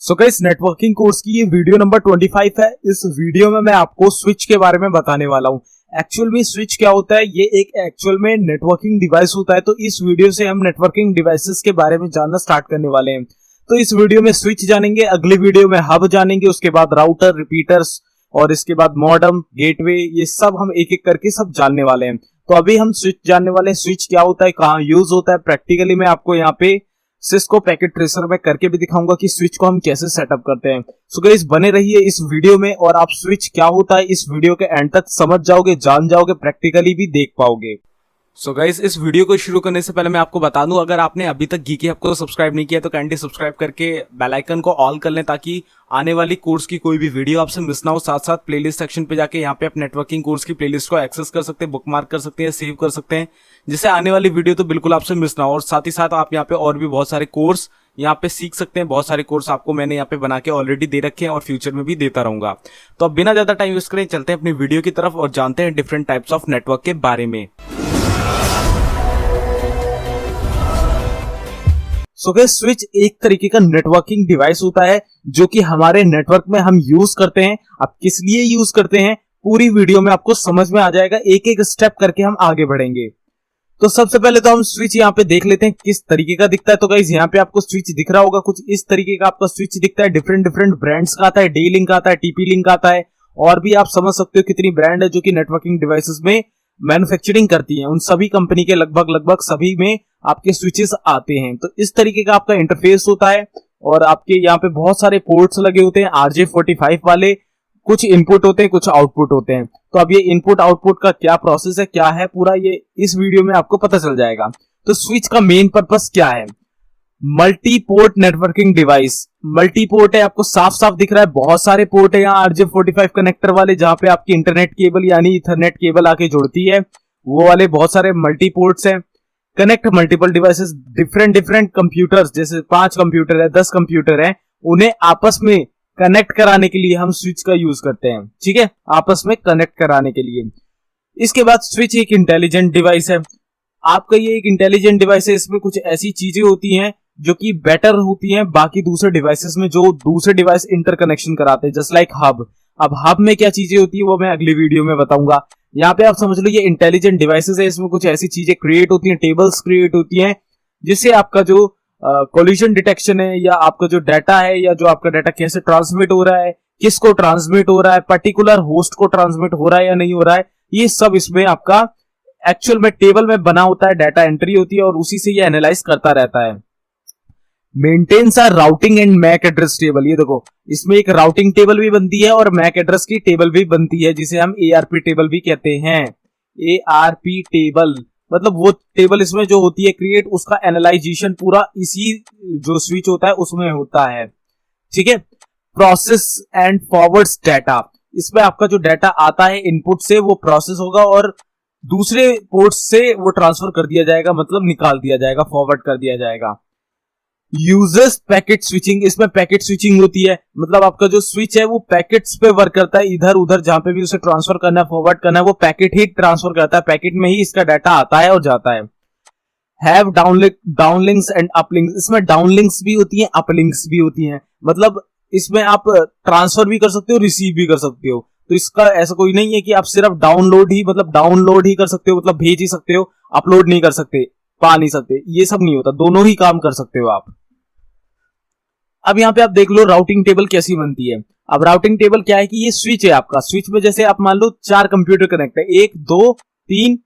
So guys, networking course की ये video number 25 है। इस वीडियो में मैं आपको स्विच के बारे में बताने वाला हूँ। एक्चुअल में स्विच क्या होता है, ये एक एक्चुअल में नेटवर्किंग डिवाइस होता है। तो इस वीडियो से हम नेटवर्किंग डिवाइसेस के बारे में जानना स्टार्ट करने वाले हैं। तो इस वीडियो में स्विच जानेंगे, अगली वीडियो में हब जानेंगे, उसके बाद राउटर, रिपीटर्स और इसके बाद मॉडेम, गेटवे, ये सब हम एक एक करके सब जानने वाले हैं। तो अभी हम स्विच जानने वाले हैं। स्विच क्या होता है, कहाँ यूज होता है, प्रैक्टिकली मैं आपको यहाँ पे सिस्को पैकेट ट्रेसर में करके भी दिखाऊंगा कि स्विच को हम कैसे सेटअप करते हैं। सो गाइस, बने रहिए इस वीडियो में और आप स्विच क्या होता है इस वीडियो के एंड तक समझ जाओगे, जान जाओगे, प्रैक्टिकली भी देख पाओगे। सो गाइस, इस वीडियो को शुरू करने से पहले मैं आपको बता दूं, अगर आपने अभी तक गीकी हब को सब्सक्राइब नहीं किया तो काइंडली सब्सक्राइब करके बेल आइकन को ऑल कर लें, ताकि आने वाली कोर्स की कोई भी वीडियो आपसे मिस ना हो। साथ साथ प्लेलिस्ट सेक्शन पे जाके यहाँ पे आप नेटवर्किंग कोर्स की प्लेलिस्ट को एक्सेस कर सकते हैं, बुकमार्क कर सकते हैं, सेव कर सकते हैं, जिससे आने वाली वीडियो तो बिल्कुल आपसे मिस ना हो। और साथ ही साथ आप यहाँ पे और भी बहुत सारे कोर्स यहाँ पे सीख सकते हैं। बहुत सारे कोर्स आपको मैंने यहाँ पे बना के ऑलरेडी दे रखे हैं और फ्यूचर में भी देता रहूंगा। तो अब बिना ज्यादा टाइम वेस्ट करें चलते हैं अपनी वीडियो की तरफ और जानते हैं डिफरेंट टाइप्स ऑफ नेटवर्क के बारे में। सो गाइस, स्विच एक तरीके का नेटवर्किंग डिवाइस होता है जो कि हमारे नेटवर्क में हम यूज करते हैं। अब किस लिए यूज करते हैं पूरी वीडियो में आपको समझ में आ जाएगा, एक एक स्टेप करके हम आगे बढ़ेंगे। तो सबसे पहले तो हम स्विच यहाँ पे देख लेते हैं किस तरीके का दिखता है। तो गाइस, यहाँ पे आपको स्विच दिख रहा होगा, कुछ इस तरीके का आपका स्विच दिखता है। डिफरेंट डिफरेंट ब्रांड्स का आता है, डी लिंक आता है, टीपी लिंक आता है, और भी आप समझ सकते हो कितनी ब्रांड है जो कि नेटवर्किंग डिवाइसेस में मैन्युफैक्चरिंग करती हैं। उन सभी कंपनी के लगभग सभी में आपके स्विचेस आते हैं। तो इस तरीके का आपका इंटरफेस होता है और आपके यहाँ पे बहुत सारे पोर्ट्स लगे होते हैं RJ45 वाले। कुछ इनपुट होते हैं, कुछ आउटपुट होते हैं। तो अब ये इनपुट आउटपुट का क्या प्रोसेस है, क्या है पूरा, ये इस वीडियो में आपको पता चल जाएगा। तो स्विच का मेन पर्पस क्या है, multi port networking device. Multi port है, आपको साफ साफ दिख रहा है, बहुत सारे पोर्ट है यहाँ RJ45 कनेक्टर वाले, जहां पे आपकी इंटरनेट केबल यानी इथरनेट केबल आके जुड़ती है, वो वाले बहुत सारे मल्टी पोर्ट्स हैं। Connect multiple devices, different different computers, जैसे 5 कंप्यूटर है, 10 कंप्यूटर है, उन्हें आपस में कनेक्ट कराने के लिए हम स्विच का यूज करते हैं। ठीक है, आपस में कनेक्ट कराने के लिए। इसके बाद स्विच एक इंटेलिजेंट डिवाइस है। आपका ये एक इंटेलिजेंट डिवाइस है, इसमें कुछ ऐसी चीजें होती हैं जो कि बेटर होती हैं बाकी दूसरे डिवाइसेस में, जो दूसरे डिवाइस इंटरकनेक्शन कराते हैं, जस्ट लाइक हब। अब हब में क्या चीजें होती है वो मैं अगली वीडियो में बताऊंगा। यहाँ पे आप समझ लो ये इंटेलिजेंट डिवाइसेस है, इसमें कुछ ऐसी चीजें क्रिएट होती हैं, टेबल्स क्रिएट होती हैं, जिससे आपका जो कोलिजन डिटेक्शन है, या आपका जो डाटा है, या जो आपका डाटा कैसे ट्रांसमिट हो रहा है, किसको ट्रांसमिट हो रहा है, पर्टिकुलर होस्ट को ट्रांसमिट हो रहा है या नहीं हो रहा है, ये सब इसमें आपका एक्चुअल में टेबल में बना होता है, डाटा एंट्री होती है और उसी से ये एनालाइज करता रहता है। Maintains or routing and MAC address table. ये देखो, इसमें एक राउटिंग टेबल भी बनती है और मैक एड्रेस की टेबल भी बनती है, जिसे हम ARP टेबल भी कहते हैं। ARP टेबल मतलब वो टेबल इसमें जो होती है क्रिएट, उसका एनालाइजेशन पूरा इसी जो स्विच होता है उसमें होता है। ठीक है, प्रोसेस एंड फॉरवर्ड्स डाटा, इसमें आपका जो डाटा आता है इनपुट से वो प्रोसेस होगा और दूसरे पोर्ट से वो ट्रांसफर कर दिया जाएगा, मतलब निकाल दिया जाएगा, फॉरवर्ड कर दिया जाएगा। यूजर्स पैकेट स्विचिंग, इसमें पैकेट स्विचिंग होती है, मतलब आपका जो स्विच है वो पैकेट्स पे वर्क करता है, इधर उधर जहां पे भी उसे ट्रांसफर करना है, फॉरवर्ड करना है, वो पैकेट ही ट्रांसफर करता है, पैकेट में ही इसका डाटा आता है और जाता है। हैव डाउनलिंक्स एंड अपलिंक्स, इसमें डाउनलिंक्स भी होती हैं, अपलिंक्स भी होती हैं, मतलब इसमें आप ट्रांसफर भी कर सकते हो, रिसीव भी कर सकते हो। तो इसका ऐसा कोई नहीं है कि आप सिर्फ डाउनलोड ही कर सकते हो, मतलब भेज ही सकते हो, अपलोड नहीं कर सकते, पा नहीं सकते, ये सब नहीं होता, दोनों ही काम कर सकते हो आप। अब यहाँ पे आप देख लो राउटिंग टेबल कैसी बनती है। अब राउटिंग टेबल क्या है कि ये स्विच है आपका, स्विच में जैसे आप मान लो 4 कंप्यूटर कनेक्ट है, 1 2 3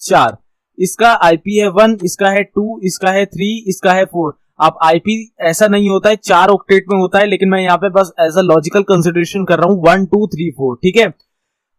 4, इसका IP है 1, इसका है 2, इसका है 3, इसका है 4। अब IP ऐसा नहीं होता है, 4 ऑक्टेट में होता है, लेकिन मैं यहाँ पे बस एज अ लॉजिकल कंसिडरेशन कर रहा हूं 1 2 3 4। ठीक है,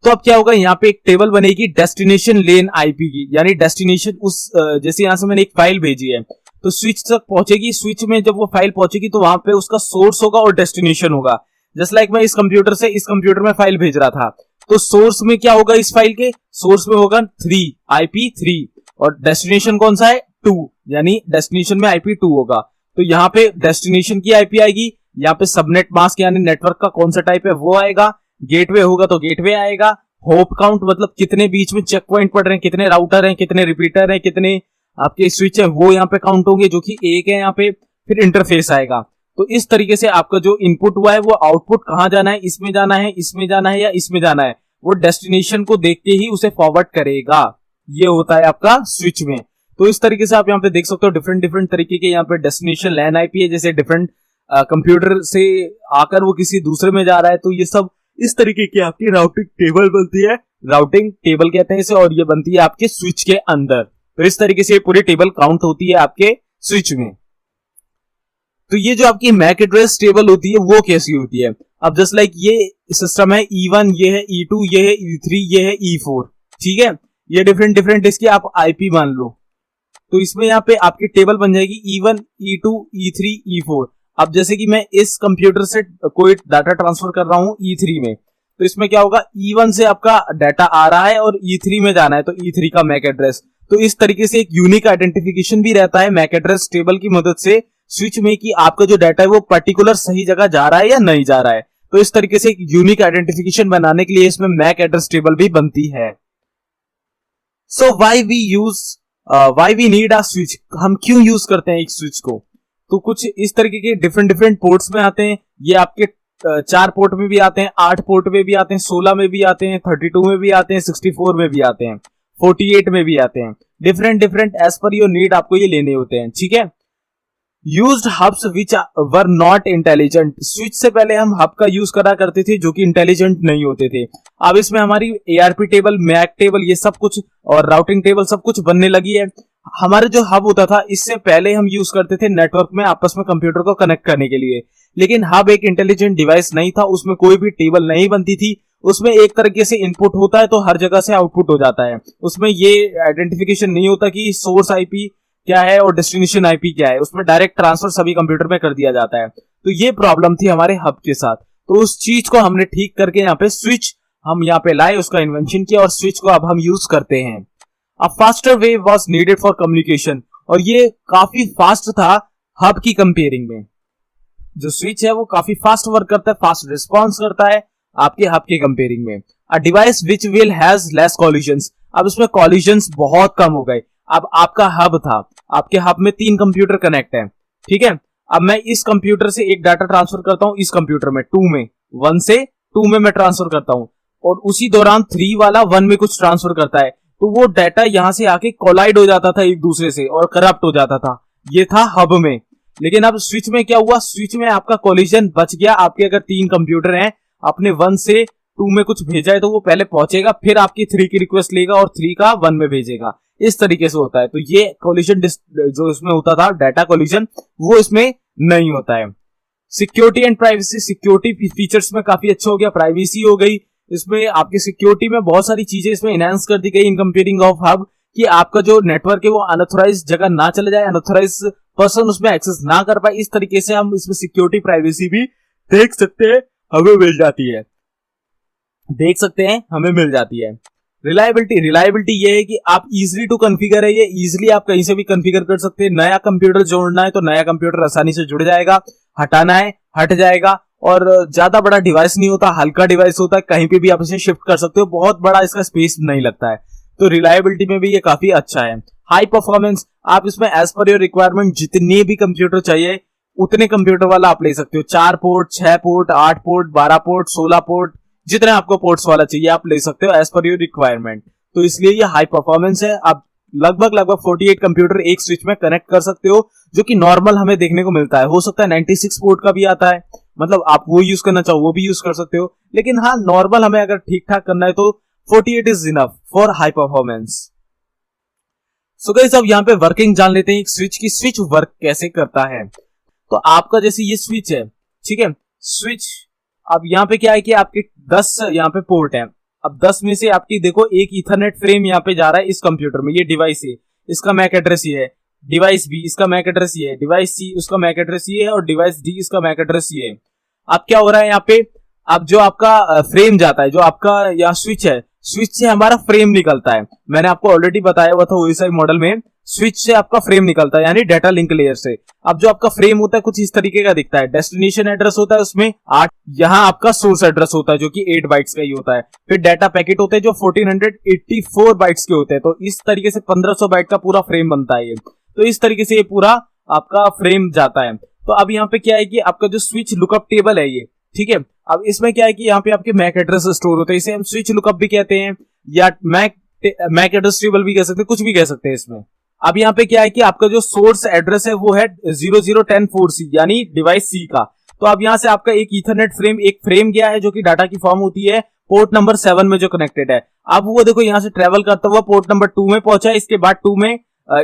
तो अब क्या होगा, यहाँ पे एक टेबल बनेगी डेस्टिनेशन लेन IP की, यानी डेस्टिनेशन उस जैसे यहां से मैंने एक फाइल भेजी है तो स्विच तक पहुंचेगी, स्विच में जब वो फाइल पहुंचेगी तो वहां पे उसका सोर्स होगा और डेस्टिनेशन होगा। जस्ट लाइक मैं इस कंप्यूटर से इस कंप्यूटर में फाइल भेज रहा था, तो सोर्स में क्या होगा, इस फाइल के सोर्स में होगा 3 IP 3 और डेस्टिनेशन कौन सा है 2, यानी डेस्टिनेशन में IP 2 होगा। तो यहाँ पे डेस्टिनेशन की IP आएगी, यहाँ पे सबनेट मास्क यानी नेटवर्क का कौन सा टाइप है वो आएगा, गेटवे होगा तो गेटवे आएगा, होप काउंट मतलब कितने बीच में चेक पॉइंट पड़ रहे हैं, कितने राउटर हैं, कितने रिपीटर हैं, कितने आपके स्विच है, वो यहाँ पे काउंट होंगे जो कि 1 है यहाँ पे। फिर इंटरफेस आएगा, तो इस तरीके से आपका जो इनपुट हुआ है वो आउटपुट कहां जाना है, इसमें जाना है, इसमें जाना है या इसमें जाना है, वो डेस्टिनेशन को देख के ही उसे फॉरवर्ड करेगा। ये होता है आपका स्विच में। तो इस तरीके से आप यहाँ पे देख सकते हो डिफरेंट डिफरेंट तरीके के यहाँ पे डेस्टिनेशन लैन आईपी है, जैसे डिफरेंट कंप्यूटर से आकर वो किसी दूसरे में जा रहा है। तो ये सब इस तरीके की आपकी राउटिंग टेबल बनती है, राउटिंग टेबल कहते हैं इसे, और ये बनती है आपके स्विच के अंदर। तो इस तरीके से पूरी टेबल काउंट होती है आपके स्विच में। तो ये जो आपकी मैक एड्रेस टेबल होती है वो कैसी होती है, अब जस्ट लाइक ये सिस्टम है E1, ये है E2, ये है E3, ये है E4, ठीक है। ये डिफरेंट डिफरेंट इसकी आप आईपी मान लो। तो इसमें यहाँ पे आपकी टेबल बन जाएगी E1, E2, E3, E4। अब जैसे कि मैं इस कंप्यूटर से कोई डाटा ट्रांसफर कर रहा हूं E3 में, तो इसमें क्या होगा, E1 से आपका डाटा आ रहा है और E3 में जाना है, तो E3 का मैक एड्रेस। तो इस तरीके से एक यूनिक आइडेंटिफिकेशन भी रहता है मैक एड्रेस टेबल की मदद से स्विच में, कि आपका जो डाटा है वो पर्टिकुलर सही जगह जा रहा है या नहीं जा रहा है। तो इस तरीके से एक यूनिक आइडेंटिफिकेशन बनाने के लिए इसमें मैक एड्रेस टेबल भी बनती है। So why we need a switch, हम क्यों यूज करते हैं एक स्विच को। तो कुछ इस तरीके के डिफरेंट डिफरेंट पोर्ट्स में आते हैं। ये आपके 4 पोर्ट में भी आते हैं, 8 पोर्ट में भी आते हैं, 16 में भी आते हैं, 32 में भी आते हैं, 64 में भी आते हैं, 48 में भी आते हैं। Different different as per your need आपको ये लेने होते हैं, ठीक है। Used hubs which were not intelligent, switch से पहले हम हब का यूज करा करते थे जो कि इंटेलिजेंट नहीं होते थे। अब इसमें हमारी एआरपी टेबल, मैक टेबल, ये सब कुछ और राउटिंग टेबल सब कुछ बनने लगी है। हमारा जो हब होता था इससे पहले हम यूज करते थे नेटवर्क में आपस में कंप्यूटर को कनेक्ट करने के लिए, लेकिन हब एक इंटेलिजेंट डिवाइस नहीं था, उसमें कोई भी टेबल नहीं बनती थी। उसमें एक तरीके से इनपुट होता है तो हर जगह से आउटपुट हो जाता है। उसमें ये आइडेंटिफिकेशन नहीं होता कि सोर्स आईपी क्या है और डेस्टिनेशन आईपी क्या है, उसमें डायरेक्ट ट्रांसफर सभी कंप्यूटर में कर दिया जाता है। तो ये प्रॉब्लम थी हमारे हब के साथ। तो उस चीज को हमने ठीक करके यहाँ पे स्विच हम यहाँ पे लाए, उसका इन्वेंशन किया और स्विच को अब हम यूज करते हैं। A faster way was needed for communication, और ये काफी फास्ट था हब की कंपेयरिंग में। जो स्विच है वो काफी फास्ट वर्क करता है, फास्ट रिस्पॉन्स करता है आपके हब के कंपेयरिंग में। A device which will has less collisions, अब इसमें कॉलिजन्स बहुत कम हो गए। अब आपका हब था, आपके हब में 3 कंप्यूटर कनेक्ट है, ठीक है। अब मैं इस कंप्यूटर से एक डाटा ट्रांसफर करता हूं इस कंप्यूटर में 2 में, 1 से 2 में मैं ट्रांसफर करता हूं, और उसी दौरान 3 वाला 1 में कुछ ट्रांसफर करता है। तो वो डाटा यहां से आके कोलाइड हो जाता था एक दूसरे से और करप्ट हो जाता था। ये था हब में। लेकिन अब स्विच में क्या हुआ, स्विच में आपका कोलिजन बच गया। आपके अगर 3 कंप्यूटर हैं, आपने 1 से 2 में कुछ भेजा है तो वो पहले पहुंचेगा, फिर आपकी 3 की रिक्वेस्ट लेगा और 3 का 1 में भेजेगा। इस तरीके से होता है। तो ये कोलिजन जो इसमें होता था, डाटा कोलिजन, वो इसमें नहीं होता है। Security and privacy, security features में काफी अच्छा हो गया, प्राइवेसी हो गई इसमें। आपकी सिक्योरिटी में बहुत सारी चीजें इसमें एनहांस कर दी गई इन कंपेयरिंग ऑफ हब, कि आपका जो नेटवर्क है वो अनऑथराइज्ड जगह ना चले जाए, अनऑथराइज्ड पर्सन उसमें एक्सेस ना कर पाए। इस तरीके से हम इसमें सिक्योरिटी प्राइवेसी भी देख सकते हैं, हमें मिल जाती है, देख सकते हैं हमें मिल जाती है। रिलायबिलिटी ये है कि आप इजीली टू कॉन्फ़िगर है, ये इजीली आप कहीं से भी कॉन्फ़िगर कर सकते हैं। नया कंप्यूटर जोड़ना है तो नया कंप्यूटर आसानी से जुड़ जाएगा, हटाना है हट जाएगा, और ज्यादा बड़ा डिवाइस नहीं होता, हल्का डिवाइस होता है, कहीं पे भी आप इसे शिफ्ट कर सकते हो, बहुत बड़ा इसका स्पेस नहीं लगता है। तो रिलायबिलिटी में भी ये काफी अच्छा है। हाई परफॉर्मेंस, आप इसमें एज पर योर रिक्वायरमेंट जितने भी कंप्यूटर चाहिए उतने कंप्यूटर वाला आप ले सकते हो। 4 port, 6 port, 8 port, 12 port, 16 port, जितने आपको पोर्ट्स वाला चाहिए आप ले सकते हो एज पर योर रिक्वायरमेंट। तो इसलिए ये हाई परफॉर्मेंस है। आप लगभग 48 कंप्यूटर एक स्विच में कनेक्ट कर सकते हो, जो कि नॉर्मल हमें देखने को मिलता है। हो सकता है 96 पोर्ट का भी आता है, मतलब आप वो यूज करना चाहो वो भी यूज कर सकते हो, लेकिन हाँ नॉर्मल हमें अगर ठीक ठाक करना है तो 48 is enough for high performance. So guys अब यहाँ पे वर्किंग जान लेते हैं एक स्विच की, स्विच वर्क कैसे करता है। तो आपका जैसे ये स्विच है, ठीक है, स्विच अब यहाँ पे क्या है कि आपके 10 यहाँ पे पोर्ट है। अब 10 में से आपकी देखो एक इथरनेट फ्रेम यहाँ पे जा रहा है इस कंप्यूटर में, ये डिवाइस है, इसका मैक एड्रेस ये है, डिवाइस बी इसका मैक एड्रेस ये है, डिवाइस सी उसका मैक एड्रेस ये है, और डिवाइस डी इसका मैक एड्रेस ये है। अब क्या हो रहा है यहाँ पे, अब जो आपका फ्रेम जाता है, जो आपका यहाँ स्विच है, स्विच से हमारा फ्रेम निकलता है। मैंने आपको ऑलरेडी बताया हुआ था ओएसआई मॉडल में, स्विच से आपका फ्रेम निकलता है, यानी डाटा लिंक लेयर से। अब जो आपका फ्रेम होता है कुछ इस तरीके का दिखता है, डेस्टिनेशन एड्रेस होता है उसमें 8, यहाँ आपका सोर्स एड्रेस होता है जो कि 8 बाइट्स का ही होता है, फिर डाटा पैकेट होते हैं जो 1484 बाइट्स के होते हैं। तो इस तरीके से 1500 बाइट का पूरा फ्रेम बनता है ये। तो इस तरीके से ये पूरा आपका फ्रेम जाता है। तो अब यहाँ पे क्या है कि आपका जो स्विच लुकअप टेबल है ये, ठीक है। अब इसमें क्या है कि यहाँ पे आपके मैक एड्रेस स्टोर होते हैं, इसे हम स्विच लुकअप भी कहते हैं या मैक एड्रेस टेबल भी कह सकते हैं, कुछ भी कह सकते हैं इसमें। अब यहाँ पे क्या है कि आपका जो सोर्स एड्रेस है वो है 00104C यानी डिवाइस सी का। तो अब यहाँ से आपका एक ईथरनेट फ्रेम, एक फ्रेम गया है जो कि डाटा की फॉर्म होती है पोर्ट नंबर 7 में जो कनेक्टेड है। अब वो देखो यहाँ से ट्रेवल करता हुआ पोर्ट नंबर 2 में पहुंचा, इसके बाद 2 में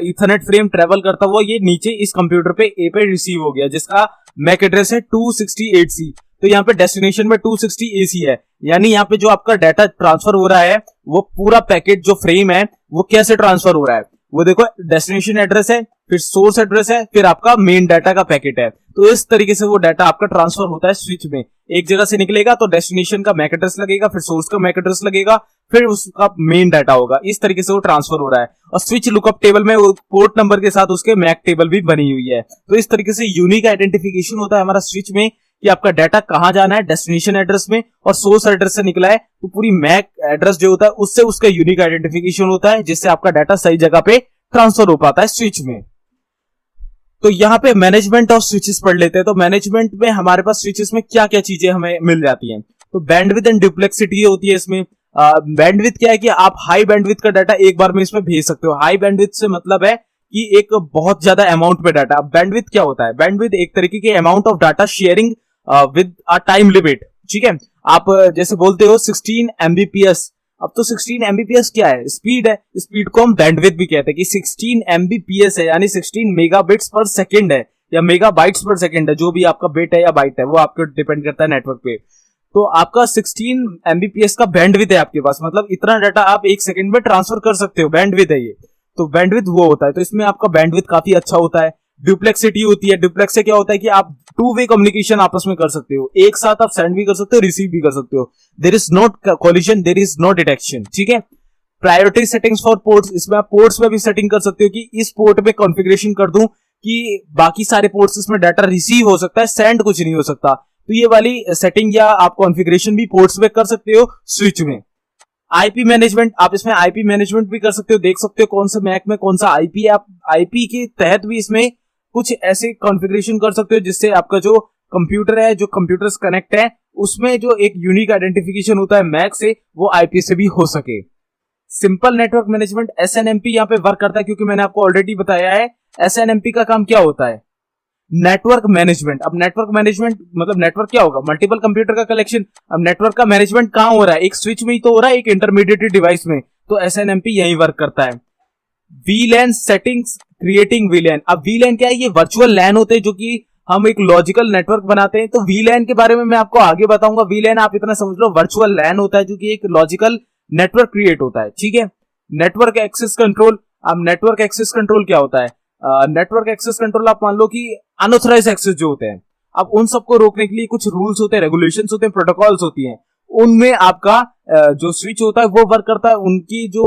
ईथरनेट फ्रेम ट्रेवल करता हुआ ये नीचे इस कंप्यूटर पे ए पे रिसीव हो गया, जिसका मैक एड्रेस है 268C। तो यहाँ पे डेस्टिनेशन में 260AC है, यानी यहाँ पे जो आपका डाटा ट्रांसफर हो रहा है वो पूरा पैकेट जो फ्रेम है वो कैसे ट्रांसफर हो रहा है, वो देखो डेस्टिनेशन एड्रेस है, फिर सोर्स एड्रेस है, फिर आपका मेन डाटा का पैकेट है। तो इस तरीके से वो डाटा आपका ट्रांसफर होता है स्विच में। एक जगह से निकलेगा तो डेस्टिनेशन का मैक एड्रेस लगेगा, फिर सोर्स का मैक एड्रेस लगेगा, फिर उसका मेन डाटा होगा। इस तरीके से वो ट्रांसफर हो रहा है। और स्विच लुकअप टेबल में पोर्ट नंबर के साथ उसके मैक टेबल भी बनी हुई है। तो इस तरीके से यूनिक आइडेंटिफिकेशन होता है हमारा स्विच में कि आपका डाटा कहां जाना है, डेस्टिनेशन एड्रेस में, और सोर्स एड्रेस से निकला है तो पूरी मैक एड्रेस जो होता है उससे उसका यूनिक आइडेंटिफिकेशन होता है, जिससे आपका डाटा सही जगह पे ट्रांसफर हो पाता है स्विच में। तो यहाँ पे मैनेजमेंट ऑफ स्विचेस पढ़ लेते हैं। तो मैनेजमेंट में हमारे पास स्विचेस में क्या क्या चीजें हमें मिल जाती हैं। तो बैंडविड्थ एंड डुप्लेक्सिटी होती है इसमें। बैंडविड्थ क्या है कि आप हाई बैंडविड्थ का डाटा एक बार में इसमें भेज सकते हो। हाई बैंडविड्थ से मतलब है कि एक बहुत ज्यादा अमाउंट में डाटा। बैंडविड्थ क्या होता है, बैंडविड्थ एक तरीके के amount of data sharing with a time limit, ठीक है। आप जैसे बोलते हो 16 Mbps, अब तो 16 Mbps क्या है, स्पीड है। स्पीड को हम बैंडविड्थ भी कहते हैं कि 16 Mbps है, यानी 16 मेगाबिट्स पर सेकंड है या मेगाबाइट्स पर सेकंड है, जो भी आपका बिट है या बाइट है वो आपको डिपेंड करता है नेटवर्क पे। तो आपका 16 Mbps का बैंडविड्थ है आपके पास, मतलब इतना डाटा आप एक सेकंड में ट्रांसफर कर सकते हो, बैंडविड्थ है ये। तो बैंडविड्थ वो होता है, तो इसमें आपका बैंडविड्थ काफी अच्छा होता है। डुप्लेक्सिटी होती है। डुप्लेक्स से क्या होता है कि आप 2 वे कम्युनिकेशन आपस में कर सकते हो, एक साथ आप सेंड भी कर सकते हो, रिसीव भी कर सकते हो। There is not collision, there is no detection, ठीक है। प्रायोरिटी सेटिंग्स फॉर पोर्ट्स, इसमें आप पोर्ट्स में भी सेटिंग कर सकते हो कि इस पोर्ट पे कॉन्फ़िगरेशन कर दूं कि बाकी सारे पोर्ट्स इसमें डाटा रिसीव हो सकता है, सेंड कुछ नहीं हो सकता। तो ये वाली सेटिंग या आप कॉन्फ़िगरेशन भी पोर्ट्स में कर सकते हो स्विच में। आईपी मैनेजमेंट, आप इसमें आईपी मैनेजमेंट भी कर सकते हो, देख सकते हो कौन सा मैक में कौन सा आईपी है। आप आईपी के तहत भी इसमें कुछ ऐसे कॉन्फ़िगरेशन कर सकते हो जिससे आपका जो कंप्यूटर है, जो कंप्यूटर से कनेक्ट है, उसमें जो एक यूनिक आइडेंटिफिकेशन होता है मैक से, वो आईपी से भी हो सके। सिंपल नेटवर्क मैनेजमेंट एसएनएमपी यहाँ पे वर्क करता है, क्योंकि मैंने आपको ऑलरेडी बताया है एसएनएमपी का काम क्या होता है, नेटवर्क मैनेजमेंट। अब नेटवर्क मैनेजमेंट मतलब नेटवर्क क्या होगा, मल्टीपल कंप्यूटर का कलेक्शन। अब नेटवर्क का मैनेजमेंट कहां हो रहा है, एक स्विच में ही तो हो रहा है, एक इंटरमीडिएट डिवाइस में। तो एसएनएमपी यही वर्क करता है। वीलैन सेटिंग्स क्रिएटिंग वीलैन। अब वीलैन क्या है, ये वर्चुअल लैन होते हैं जो कि हम एक लॉजिकल नेटवर्क बनाते हैं। तो वीलैन के बारे में मैं आपको आगे बताऊंगा। वीलैन आप इतना समझ लो, वर्चुअल लैन होता है जो कि एक लॉजिकल नेटवर्क क्रिएट होता है, ठीक है। Network access control. अब नेटवर्क एक्सेस कंट्रोल क्या होता है, नेटवर्क एक्सेस कंट्रोल आप मान लो कि अनऑथराइज एक्सेस जो होते हैं, अब उन सबको रोकने के लिए कुछ रूल्स होते हैं, रेगुलेशंस होते हैं, प्रोटोकॉल्स होती हैं। उनमें आपका जो स्विच होता है वो वर्क करता है, उनकी जो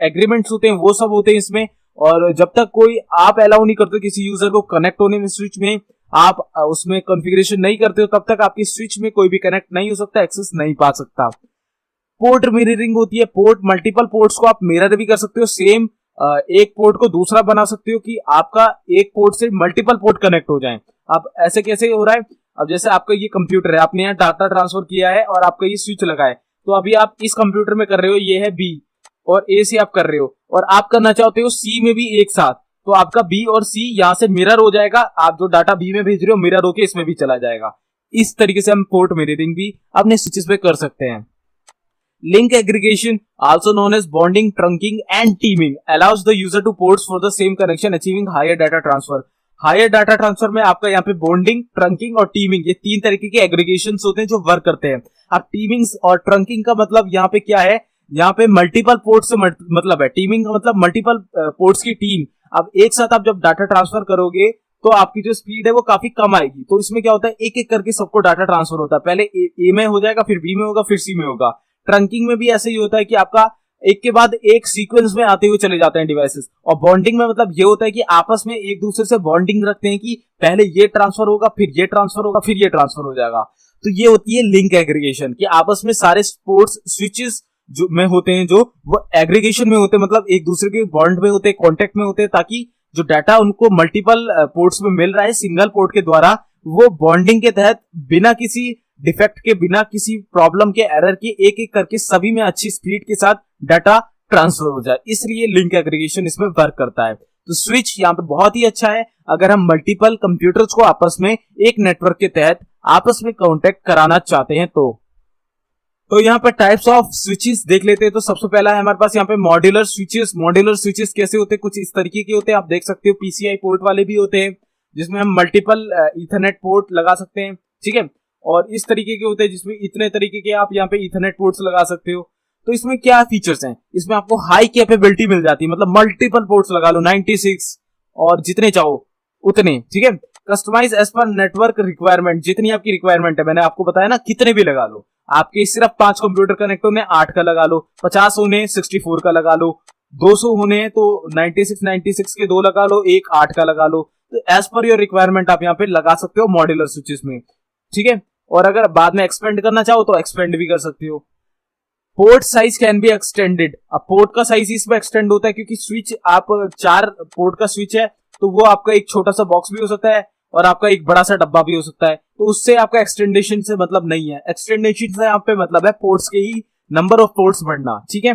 एग्रीमेंट्स होते हैं वो सब होते हैं इसमें। और जब तक कोई आप अलाउ नहीं करते किसी यूजर को कनेक्ट होने में स्विच में, आप उसमें कॉन्फ़िगरेशन नहीं करते हो, तब तक आपकी स्विच में कोई भी कनेक्ट नहीं हो सकता, एक्सेस नहीं पा सकता। पोर्ट मिररिंग होती है। पोर्ट, मल्टीपल पोर्ट्स को आप मिरर भी कर सकते हो, सेम एक पोर्ट को दूसरा बना सकते हो कि आपका एक पोर्ट से मल्टीपल पोर्ट कनेक्ट हो जाएं। अब ऐसे कैसे हो रहा है, अब जैसे आपका ये कंप्यूटर है, आपने यहाँ डाटा ट्रांसफर किया है और आपका ये स्विच लगा है, तो अभी आप इस कंप्यूटर में कर रहे हो, ये है बी, और ए से आप कर रहे हो, और आप करना चाहते हो सी में भी एक साथ, तो आपका बी और सी यहाँ से मिरर हो जाएगा। आप जो डाटा बी में भेज रहे हो मिरर होके इसमें भी चला जाएगा। इस तरीके से हम पोर्ट मिररिंग भी अपने स्विचेस पे कर सकते हैं। Link aggregation, also known as bonding, trunking and teaming, allows the user to ports for the same connection, achieving higher data transfer. Higher data transfer में आपका यहाँ पे बॉन्डिंग, ट्रंकिंग और टीमिंग, ये 3 तरीके के एग्रीगेशंस होते हैं जो वर्क करते हैं। अब टीमिंग और ट्रंकिंग का मतलब यहाँ पे क्या है, यहाँ पे मल्टीपल पोर्ट्स से मतलब है। टीमिंग का मतलब मल्टीपल पोर्ट्स की टीम। अब एक साथ आप जब डाटा ट्रांसफर करोगे तो आपकी जो स्पीड है वो काफी कम आएगी। तो इसमें क्या होता है, एक एक करके सबको डाटा ट्रांसफर होता है। पहले ए में हो जाएगा, फिर बी में होगा, फिर सी में होगा। ट्रंकिंग में भी ऐसे ही होता है कि आपका एक के बाद एक सीक्वेंस में आते हुए चले जाते हैं डिवाइसेस। और बॉन्डिंग में मतलब ये होता है कि आपस में एक दूसरे से बॉन्डिंग रखते हैं कि पहले ये ट्रांसफर होगा, फिर ये ट्रांसफर होगा, फिर ये ट्रांसफर हो जाएगा। तो ये होती है लिंक एग्रीगेशन, कि आपस में सारे पोर्ट्स स्विचेस जो में होते हैं, जो वो एग्रीगेशन में होते हैं, मतलब एक दूसरे के बॉन्ड में होते हैं, कॉन्टेक्ट में होते हैं, ताकि जो डाटा उनको मल्टीपल पोर्ट्स में मिल रहा है सिंगल पोर्ट के द्वारा, वो बॉन्डिंग के तहत बिना किसी डिफेक्ट के, बिना किसी प्रॉब्लम के, एरर के, एक एक करके सभी में अच्छी स्पीड के साथ डाटा ट्रांसफर हो जाए, इसलिए लिंक एग्रीगेशन इसमें वर्क करता है। तो स्विच यहाँ पे बहुत ही अच्छा है अगर हम मल्टीपल कंप्यूटर्स को आपस में एक नेटवर्क के तहत आपस में कांटेक्ट कराना चाहते हैं। तो यहाँ पे टाइप्स ऑफ स्विचेस देख लेते हैं। तो सबसे पहला है हमारे पास यहाँ पे मॉड्यूलर स्विचेस। मॉड्यूलर स्विचेस कैसे होते हैं? कुछ इस तरीके के होते हैं, आप देख सकते हो पीसीआई पोर्ट वाले भी होते हैं जिसमें हम मल्टीपल इथरनेट पोर्ट लगा सकते हैं, ठीक है। और इस तरीके के होते हैं जिसमें इतने तरीके के आप यहाँ पे इथरनेट पोर्ट्स लगा सकते हो। तो इसमें क्या फीचर्स हैं? इसमें आपको हाई कैपेबिलिटी मिल जाती है, मतलब मल्टीपल पोर्ट्स लगा लो, 96 और जितने चाहो उतने, ठीक है। Customize as per network requirement, जितनी आपकी रिक्वायरमेंट है, मैंने आपको बताया ना, कितने भी लगा लो। आपके सिर्फ 5 कंप्यूटर कनेक्ट होने 8 का लगा लो, 50 होने 64 का लगा लो, 200 होने तो 96 के 2 लगा लो, एक 8 का लगा लो। तो एज पर योर रिक्वायरमेंट आप यहाँ पे लगा सकते हो मॉड्यूलर स्विचेस में, ठीक है। और अगर बाद में एक्सपेंड करना चाहो तो एक्सपेंड भी कर सकते हो। Port size can be extended. अब पोर्ट का साइज इसमें एक्सटेंड होता है क्योंकि स्विच आप 4 पोर्ट का स्विच है, तो वो आपका एक छोटा सा बॉक्स भी हो सकता है और आपका एक बड़ा सा डब्बा भी हो सकता है। तो उससे आपका एक्सटेंडेशन से मतलब नहीं है, एक्सटेंडेशन से यहाँ पे मतलब है पोर्ट्स के ही नंबर ऑफ पोर्ट्स बढ़ना, ठीक है।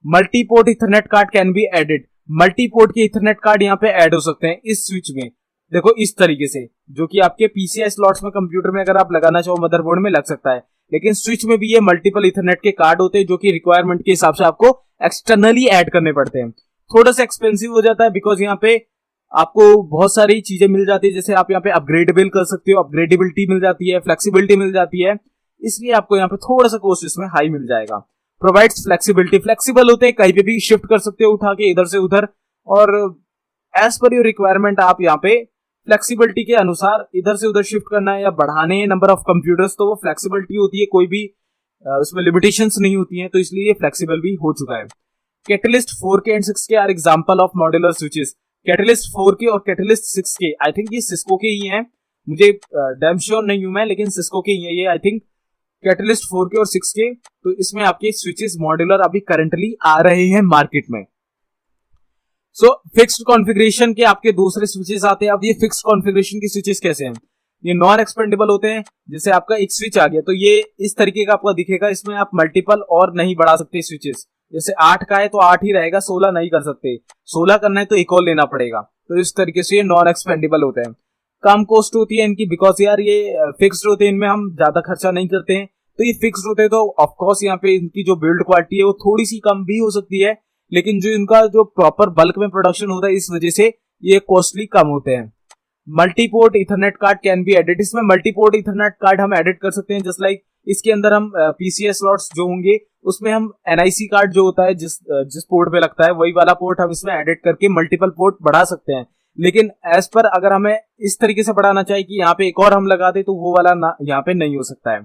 Multi port ethernet card can be added. Multi port के इथरनेट कार्ड यहाँ पे ऐड हो सकते हैं इस स्विच में, देखो इस तरीके से, जो कि आपके पीसीआई स्लॉट्स में कंप्यूटर में अगर आप लगाना चाहो मदरबोर्ड में लग सकता है, लेकिन स्विच में भी ये मल्टीपल इथरनेट के कार्ड होते हैं जो कि रिक्वायरमेंट के हिसाब से आपको एक्सटर्नली ऐड करने पड़ते हैं। थोड़ा सा एक्सपेंसिव हो जाता है बिकॉज यहाँ पे आपको बहुत सारी चीजें मिल जाती है, जैसे आप यहाँ पे अपग्रेडेबल कर सकते हो, अपग्रेडेबिलिटी मिल जाती है, फ्लेक्सिबिलिटी मिल जाती है, इसलिए आपको यहाँ पे थोड़ा सा कॉस्ट इसमें हाई मिल जाएगा। प्रोवाइड्स फ्लेक्सिबिलिटी, फ्लेक्सिबल होते हैं, कहीं पे भी शिफ्ट कर सकते हो उठा के इधर से उधर, और एज पर योर रिक्वायरमेंट आप यहाँ पे फ्लेक्सिबिलिटी के अनुसार इधर से उधर शिफ्ट करना है या बढ़ाने नंबर ऑफ कंप्यूटर्स, तो वो फ्लेक्सिबिलिटी होती है, कोई भी उसमें लिमिटेशंस नहीं होती हैं, तो इसलिए ये फ्लेक्सिबल भी हो चुका है। Catalyst 4K and 6K are example of modular switches. Catalyst 4K और कैटलिस्ट 6K, आई थिंक ये सिस्को के ही हैं, मुझे डैम श्योर नहीं हूं मैं, लेकिन सिस्को के ही है ये, आई थिंक कैटलिस्ट 4K और 6K। तो इसमें आपके स्विचेस मॉड्यूलर अभी करंटली आ रहे हैं मार्केट में। सो फिक्स्ड कॉन्फ़िगरेशन के आपके दूसरे स्विचेस आते हैं। अब ये फिक्स्ड कॉन्फ़िगरेशन के स्विचेस कैसे हैं? ये नॉन एक्सपेंडेबल होते हैं। जैसे आपका एक स्विच आ गया तो ये इस तरीके का आपको दिखेगा, इसमें आप मल्टीपल और नहीं बढ़ा सकते स्विचेस। जैसे 8 का है तो 8 ही रहेगा, 16 नहीं कर सकते, 16 करना है तो एक और लेना पड़ेगा। तो इस तरीके से ये नॉन एक्सपेंडेबल होते हैं। कम कॉस्ट होती है इनकी, बिकॉज यार ये फिक्स्ड होते हैं, इनमें हम ज्यादा खर्चा नहीं करते हैं, तो ये फिक्स्ड होते हैं, तो ऑफकोर्स यहाँ पे इनकी जो बिल्ड क्वालिटी है वो थोड़ी सी कम भी हो सकती है, लेकिन जो इनका जो प्रॉपर बल्क में प्रोडक्शन होता है इस वजह से ये कॉस्टली कम होते हैं। Multiport ethernet card can be added. इसमें मल्टीपोर्ट इथरनेट कार्ड हम एडिट कर सकते हैं, जस्ट लाइक इसके अंदर हम पीसीआई स्लॉट्स जो होंगे उसमें हम एनआईसी कार्ड जो होता है जिस पोर्ट पे लगता है वही वाला पोर्ट हम इसमें एडिट करके मल्टीपल पोर्ट बढ़ा सकते हैं। लेकिन एज पर अगर हमें इस तरीके से बढ़ाना चाहिए कि यहाँ पे एक और हम लगा दे, तो वो वाला यहाँ पे नहीं हो सकता है।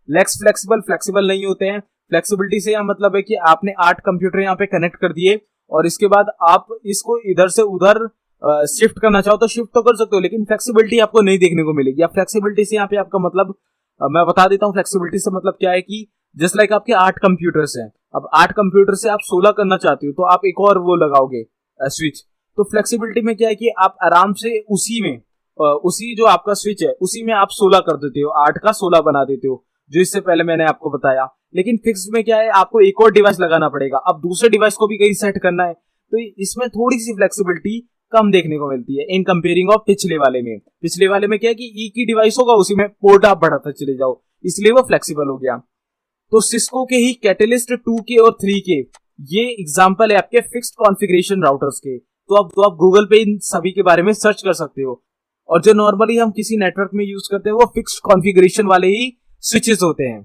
लेक्स फ्लेक्सिबल, फ्लेक्सिबल नहीं होते हैं। फ्लेक्सिबिलिटी से यह मतलब है कि आपने 8 कंप्यूटर यहाँ पे कनेक्ट कर दिए और इसके बाद आप इसको इधर से उधर शिफ्ट करना चाहो तो शिफ्ट तो कर सकते हो, लेकिन फ्लेक्सिबिलिटी आपको नहीं देखने को मिलेगी। या फ्लेक्सिबिलिटी से यहाँ पे आपका मतलब मैं बता देता हूँ, फ्लेक्सिबिलिटी से मतलब क्या है कि जस्ट लाइक आपके 8 कंप्यूटर्स हैं, अब 8 कंप्यूटर से आप 16 करना चाहते हो तो आप एक और वो लगाओगे स्विच। तो फ्लेक्सिबिलिटी में क्या है कि आप आराम से उसी जो आपका स्विच है उसी में आप 16 कर देते हो, 8 का 16 बना देते हो, जो इससे पहले मैंने आपको बताया। लेकिन फिक्स्ड में क्या है, आपको एक और डिवाइस लगाना पड़ेगा, अब दूसरे डिवाइस को भी कहीं सेट करना है, तो इसमें थोड़ी सी फ्लेक्सिबिलिटी कम देखने को मिलती है इन कंपेयरिंग ऑफ पिछले वाले में। पिछले वाले में क्या है कि एक ही डिवाइस होगा, उसी में पोर्ट आप बढ़ाते चले जाओ, इसलिए वो फ्लेक्सिबल हो गया। तो सिस्को के ही कैटलिस्ट 2K और 3K ये एग्जांपल है आपके फिक्स्ड कॉन्फ़िगरेशन राउटर्स के। तो आप गूगल पे इन सभी के बारे में सर्च कर सकते हो। और जो नॉर्मली हम किसी नेटवर्क में यूज करते हैं वो फिक्स्ड कॉन्फ़िगरेशन वाले ही स्विचेस होते हैं।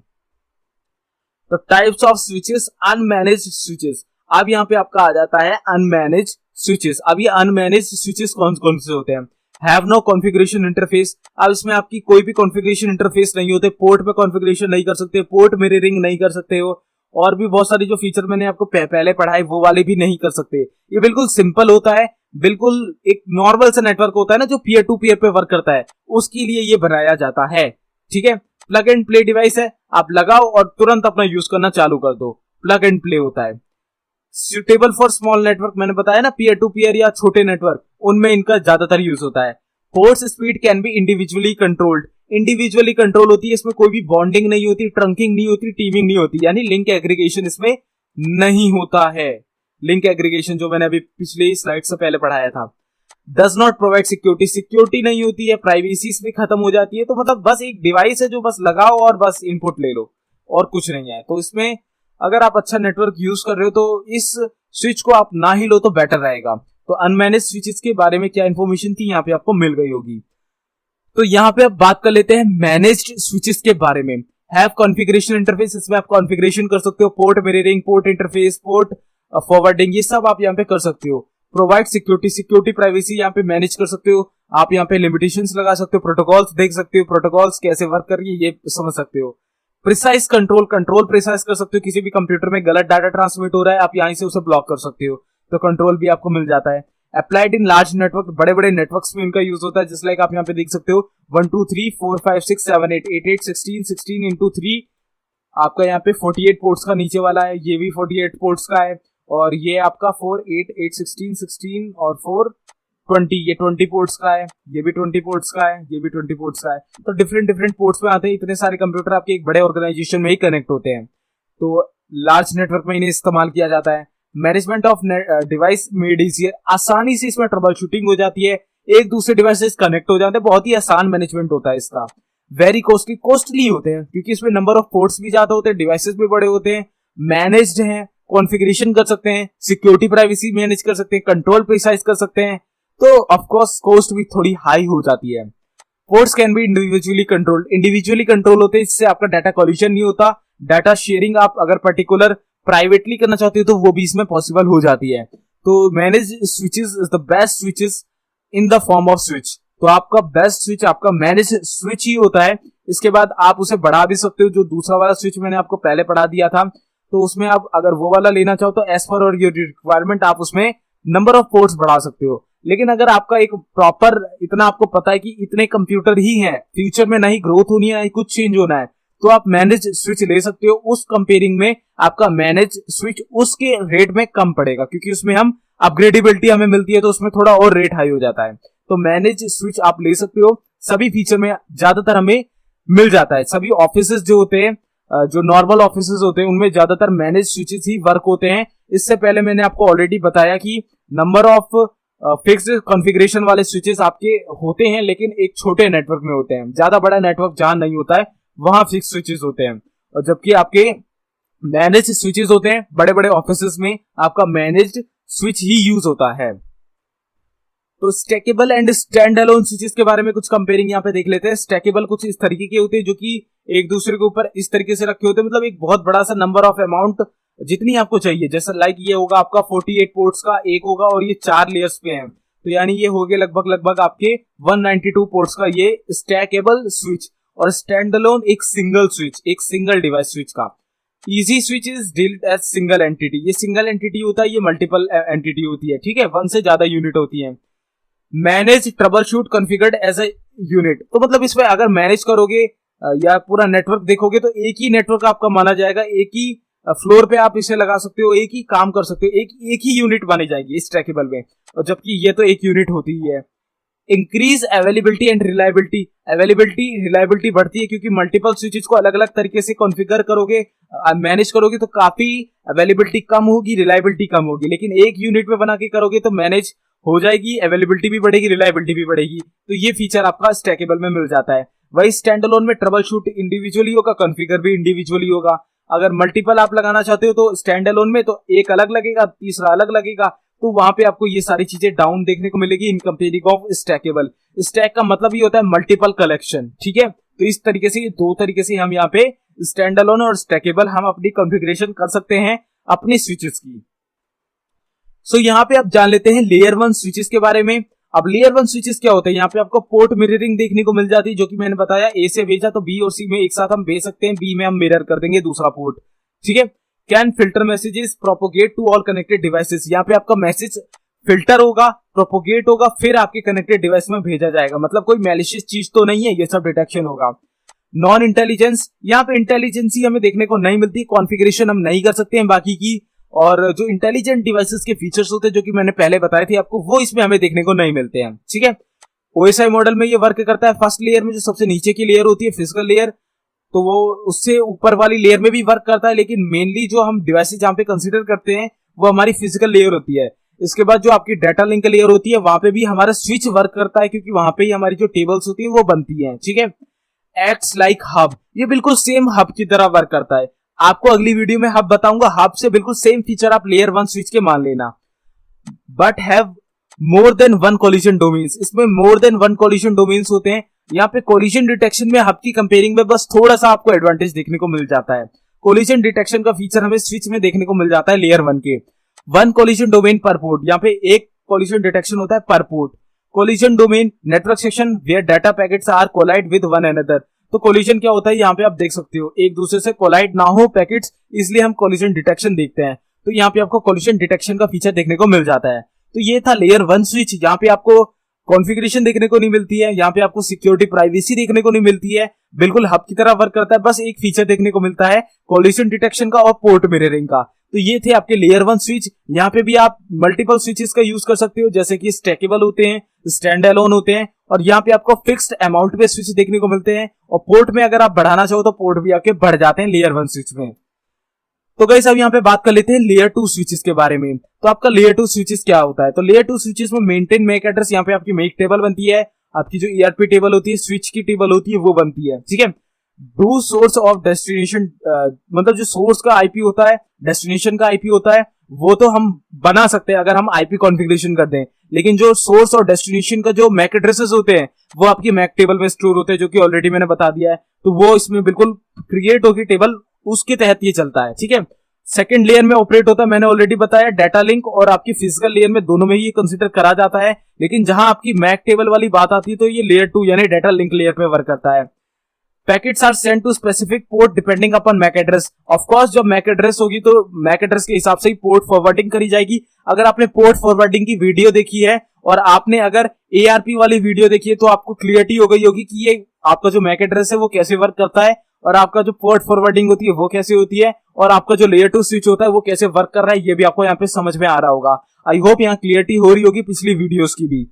तो टाइप्स ऑफ स्विचेस, अनमैनेज्ड स्विचेस। अब यहाँ पे आपका आ जाता है अनमैनेज्ड स्विचेस। अब ये अनमैनेज्ड स्विचेस कौन कौन से होते हैं? Have no configuration interface. अब इसमें आपकी कोई भी कॉन्फ़िगरेशन इंटरफेस नहीं होते, पोर्ट पे कॉन्फ़िगरेशन नहीं कर सकते, पोर्ट मिररिंग नहीं कर सकते हो, और भी बहुत सारी जो फीचर मैंने आपको पहले पढ़ाए वो वाले भी नहीं कर सकते। ये बिल्कुल सिंपल होता है, बिल्कुल एक नॉर्मल सा नेटवर्क होता है ना जो पीयर टू पीयर पे वर्क करता है, उसके लिए ये बनाया जाता है। ठीक है, प्लग एंड प्ले डिवाइस है, आप लगाओ और तुरंत अपना यूज करना चालू कर दो, प्लग एंड प्ले होता है। सुटेबल फॉर स्मॉल नेटवर्क, मैंने बताया ना पीयर टू पीयर या छोटे नेटवर्क, उनमें इनका ज्यादातर यूज होता है। Ports speed can be individually controlled, individually control होती है, इसमें कोई भी बॉन्डिंग नहीं होती, ट्रंकिंग नहीं होती, टीमिंग नहीं होती, यानी लिंक एग्रीगेशन इसमें नहीं होता है। लिंक एग्रीगेशन जो मैंने अभी पिछले स्लाइड से पहले पढ़ाया था। Does not provide security, security नहीं होती है, प्राइवेसी इसमें खत्म हो जाती है। तो मतलब बस एक डिवाइस है जो बस लगाओ और बस इनपुट ले लो और कुछ नहीं है। तो इसमें अगर आप अच्छा नेटवर्क यूज कर रहे हो तो इस स्विच को आप ना ही लो तो बेटर रहेगा। तो अनमैनेज स्विचेस के बारे में क्या इंफॉर्मेशन थी यहाँ पे आपको मिल गई होगी। तो यहाँ पे अब बात कर लेते हैं मैनेज्ड स्विचेस के बारे में। हैव कॉन्फ़िगरेशन इंटरफेस, इसमें आप कॉन्फ़िगरेशन कर सकते हो, port mirroring, port interface, port forwarding, ये सब आप यहाँ पे कर सकते हो। प्रोवाइड सिक्योरिटी, सिक्योरिटी प्राइवेसी यहाँ पे मैनेज कर सकते हो। आप यहाँ पे लिमिटेशंस लगा सकते हो, प्रोटोकॉल्स देख सकते हो, प्रोटोकॉल्स कैसे वर्क कर रही है ये समझ सकते हो। प्रिसाइज कंट्रोल, कंट्रोल प्रिसाइज कर सकते हो, किसी भी कंप्यूटर में गलत डाटा ट्रांसमिट हो रहा है आप यहाँ से उसे ब्लॉक कर सकते हो, तो कंट्रोल भी आपको मिल जाता है। अप्लाइड इन लार्ज नेटवर्क, बड़े बड़े नेटवर्क्स में इनका यूज होता है, जिस लाइक आप यहाँ पे देख सकते हो 1 2 3 4 5 6 7 8 8 8 16 16 इंटू 3, आपका यहाँ पे 48 पोर्ट्स का नीचे वाला है, ये भी 48 पोर्ट्स का है, और ये आपका 4 8 8 16 16 और 4 20, ये 20 पोर्ट्स का है, ये भी 20 पोर्ट्स का है, ये भी 20 पोर्ट्स का है। तो डिफरेंट डिफरेंट पोर्ट्स में आते हैं। इतने सारे कंप्यूटर आपके एक बड़े ऑर्गेनाइजेशन में ही कनेक्ट होते हैं, तो लार्ज नेटवर्क में इन्हें इस्तेमाल किया जाता है। Management of device made easier, आसानी से इसमें ट्रबल शूटिंग हो जाती है, एक दूसरे डिवाइसेस कनेक्ट हो जाते हैं, बहुत ही आसान मैनेजमेंट होता है इसका। वेरी कॉस्टली, कॉस्टली होते हैं क्योंकि इसमें नंबर ऑफ पोर्ट्स भी ज्यादा होते हैं, डिवाइसेस भी बड़े होते हैं, मैनेज्ड हैं, कॉन्फ़िगरेशन कर सकते हैं, सिक्योरिटी प्राइवेसी मैनेज कर सकते हैं, कंट्रोल प्रिसाइज कर सकते हैं, तो ऑफ कोर्स कॉस्ट भी थोड़ी हाई हो जाती है। Ports can be individually controlled, individually control होते हैं, इससे आपका डाटा कॉलिजन नहीं होता। डाटा शेयरिंग आप अगर पर्टिकुलर प्राइवेटली करना चाहते हो तो वो भी इसमें पॉसिबल हो जाती है। तो manage switches is the best switches in the form off switch, तो आपका बेस्ट स्विच आपका मैनेज स्विच ही होता है। इसके बाद आप उसे बढ़ा भी सकते हो, जो दूसरा वाला स्विच मैंने आपको पहले पढ़ा दिया था, तो उसमें आप अगर वो वाला लेना चाहो तो एज पर योर रिक्वायरमेंट आप उसमें नंबर ऑफ पोर्ट्स बढ़ा सकते हो। लेकिन अगर आपका एक प्रॉपर इतना आपको पता है कि इतने कंप्यूटर ही हैं, फ्यूचर में नहीं ग्रोथ होनी है, नहीं कुछ चेंज होना है, तो आप मैनेज स्विच ले सकते हो। उस कंपेयरिंग में आपका मैनेज स्विच उसके रेट में कम पड़ेगा, क्योंकि उसमें हम अपग्रेडेबिलिटी हमें मिलती है, तो उसमें थोड़ा और रेट हाई हो जाता है। तो मैनेज स्विच आप ले सकते हो, सभी फीचर में ज्यादातर हमें मिल जाता है। सभी ऑफिसेस जो होते हैं, जो नॉर्मल ऑफिसेस होते हैं, उनमें ज्यादातर मैनेज स्विचेस ही वर्क होते हैं। इससे पहले मैंने आपको ऑलरेडी बताया कि नंबर ऑफ फिक्स्ड कॉन्फ़िगरेशन वाले स्विचेस आपके होते हैं, लेकिन एक छोटे नेटवर्क में होते हैं। ज्यादा बड़ा नेटवर्क जहां नहीं होता है वहां फिक्स स्विचेस होते हैं, और जबकि आपके मैनेज स्विचेस होते हैं बड़े बड़े ऑफिसेस में, आपका मैनेज्ड स्विच ही यूज होता है। तो stackable and stand alone switches के बारे में कुछ कंपेयरिंग यहाँ पे देख लेते हैं। स्टैकेबल कुछ इस तरीके के होते हैं जो कि एक दूसरे के ऊपर इस तरीके से रखे होते हैं, मतलब एक बहुत बड़ा सा नंबर ऑफ अमाउंट जितनी आपको चाहिए, जैसे लाइक ये होगा आपका 48 पोर्ट्स का एक होगा, और ये 4 लेयर्स पे है, तो यानी ये हो गए लगभग आपके 192 पोर्ट्स का ये स्टैकेबल स्विच। और स्टैंड अलोन एक सिंगल स्विच, एक सिंगल डिवाइस स्विच का। Easy switch is dealt as single entity, ये सिंगल एंटिटी होता है, ये मल्टीपल एंटिटी होती है, ठीक है, 1 से ज्यादा यूनिट होती है। Manage troubleshoot configured as a unit, तो मतलब इसमें अगर मैनेज करोगे या पूरा नेटवर्क देखोगे तो एक ही नेटवर्क आपका माना जाएगा, एक ही फ्लोर पे आप इसे लगा सकते हो, एक ही काम कर सकते हो, एक ही यूनिट मानी जाएगी इस ट्रैकेबल में, और जबकि ये तो एक यूनिट होती ही है। Increase availability and reliability, availability reliability बढ़ती है क्योंकि मल्टीपल स्विचेस को अलग अलग तरीके से कॉन्फ़िगर करोगे, मैनेज करोगे, तो काफी अवेलेबिलिटी कम होगी, रिलायबिलिटी कम होगी। लेकिन एक यूनिट में बना के करोगे तो मैनेज हो जाएगी, अवेलेबिलिटी भी बढ़ेगी, रिलायबिलिटी भी बढ़ेगी, तो ये फीचर आपका स्टैकेबल में मिल जाता है। वही स्टैंड अलोन में ट्रबल शूट इंडिविजुअली होगा, कॉन्फ़िगर भी इंडिविजुअली होगा। अगर मल्टीपल आप लगाना चाहते हो तो स्टैंड अलोन में तो एक अलग लगेगा, तीसरा अलग लगेगा, तो वहां पे आपको ये सारी चीजें डाउन देखने को मिलेगी इन कंपेयरिंग ऑफ स्टैकेबल। स्टैक का मतलब ही होता है मल्टीपल कलेक्शन, ठीक है। तो इस तरीके से, दो तरीके से हम यहाँ पे स्टैंड अलोन और स्टैकेबल हम अपनी कॉन्फ़िगरेशन कर सकते हैं अपनी स्विचेस की। सो यहाँ पे आप जान लेते हैं लेयर 1 स्विचेस के बारे में। अब लेयर 1 स्विचेस क्या होते हैं, यहाँ पे आपको पोर्ट मिररिंग देखने को मिल जाती है, जो कि मैंने बताया ए से भेजा तो बी और सी में एक साथ हम भेज सकते हैं, बी में हम मिरर कर देंगे दूसरा पोर्ट, ठीक है। Can filter messages propagate to all connected devices, यहाँ पे आपका मैसेज फिल्टर होगा, प्रोपोगेट होगा, फिर आपके कनेक्टेड डिवाइस में भेजा जाएगा, मतलब कोई मैलिशियस चीज तो नहीं है, ये सब डिटेक्शन होगा। नॉन इंटेलिजेंस, यहाँ पे इंटेलिजेंसी हमें देखने को नहीं मिलती, कॉन्फ़िगरेशन हम नहीं कर सकते हैं बाकी की, और जो इंटेलिजेंट डिवाइसेस के फीचर्स होते हैं जो कि मैंने पहले बताए थे आपको, वो इसमें हमें देखने को नहीं मिलते हैं। ठीक है, OSI मॉडल में ये वर्क करता है फर्स्ट लेयर में, जो सबसे नीचे की लेयर होती है फिजिकल लेयर, तो वो उससे ऊपर वाली लेयर में भी वर्क करता है, लेकिन मेनली जो हम डिवाइसेस जहां पे कंसीडर करते हैं वो हमारी फिजिकल लेयर होती है। इसके बाद जो आपकी डाटा लिंक लेयर होती है वहां पे भी हमारा स्विच वर्क करता है, क्योंकि वहां पे ही हमारी जो टेबल्स होती है वो बनती है। ठीक है, एक्ट्स लाइक हब, ये बिल्कुल सेम हब की तरह वर्क करता है। आपको अगली वीडियो में हब बताऊंगा, हब से बिल्कुल सेम फीचर आप लेयर 1 स्विच के मान लेना, but have more than one collision domains. इसमें more than one collision domains होते हैं। यहाँ पे कोलिजन डिटेक्शन में हब की कंपेयरिंग में बस थोड़ा सा आपको एडवांटेज देखने को मिल जाता है। कोलिजन डिटेक्शन का फीचर हमें स्विच में देखने को मिल जाता है लेयर 1 के। One collision domain per port, यहाँ पे एक कोलिजन डिटेक्शन होता है per port. Collision domain network section where data packets are collide with one another. तो कोलिजन क्या होता है, यहाँ पे आप देख सकते हो एक दूसरे से कोलाइड ना हो पैकेट्स, इसलिए हम कोलिजन डिटेक्शन देखते हैं। तो यहाँ पे आपको कोलिजन डिटेक्शन का फीचर देखने को मिल जाता है। तो ये था लेयर 1 स्विच। यहाँ पे आपको कॉन्फ़िगरेशन देखने को नहीं मिलती है, यहाँ पे आपको सिक्योरिटी प्राइवेसी देखने को नहीं मिलती है, बिल्कुल हब की तरह वर्क करता है। बस एक फीचर देखने को मिलता है कोलिजन डिटेक्शन का और पोर्ट मिररिंग का। तो ये थे आपके लेयर 1 स्विच। यहाँ पे भी आप मल्टीपल स्विचेस का यूज कर सकते हो, जैसे कि स्टैकेबल होते हैं, स्टैंड अलोन होते हैं, और यहाँ पे आपको फिक्स्ड अमाउंट पे स्विच देखने को मिलते हैं। और पोर्ट में अगर आप बढ़ाना चाहो तो पोर्ट भी आपके बढ़ जाते हैं लेयर 1 स्विच में। तो गाइस अब यहाँ पे बात कर लेते हैं लेयर 2 स्विचेस के बारे में। तो आपका लेयर 2 स्विचेस क्या होता है, तो लेयर 2 स्विचेस में मेंटेन मैक एड्रेस, यहाँ पे आपकी मैक टेबल बनती है, आपकी जो ERP टेबल होती है, स्विच की टेबल होती है, वो बनती है। ठीक है, डू सोर्स ऑफ डेस्टिनेशन, मतलब जो सोर्स का IP होता है, डेस्टिनेशन का IP होता है, वो तो हम बना सकते हैं अगर हम IP कॉन्फ़िगरेशन कर दें, लेकिन जो सोर्स और डेस्टिनेशन का जो मैक एड्रेसेस होते हैं वो आपकी मैक टेबल में स्टोर होते हैं, जो कि ऑलरेडी मैंने बता दिया है। तो वो इसमें बिल्कुल क्रिएट होगी टेबल, उसके तहत ये चलता है। ठीक है, सेकंड लेयर में ऑपरेट होता है, मैंने ऑलरेडी बताया, डाटा लिंक और आपकी फिजिकल लेयर में दोनों में ही ये कंसीडर करा जाता है। लेकिन जहां आपकी मैक टेबल वाली बात आती है तो ये लेयर 2 यानी डाटा लिंक लेयर पे वर्क करता है। Packets are send to specific port depending upon MAC address. Of course जब मैक एड्रेस होगी तो मैक एड्रेस के हिसाब से ही पोर्ट फॉरवर्डिंग करी जाएगी। अगर आपने पोर्ट फॉरवर्डिंग की वीडियो देखी है और आपने अगर ARP वाली वीडियो देखी है तो आपको क्लियरिटी हो गई होगी कि ये आपका जो मैक एड्रेस है वो कैसे वर्क करता है, और आपका जो पोर्ट फॉरवर्डिंग होती है वो कैसे होती है, और आपका जो लेयर 2 स्विच होता है वो कैसे वर्क कर रहा है, ये भी आपको यहाँ पे समझ में आ रहा होगा। आई होप यहाँ क्लियरिटी हो रही होगी पिछली वीडियोस की भी।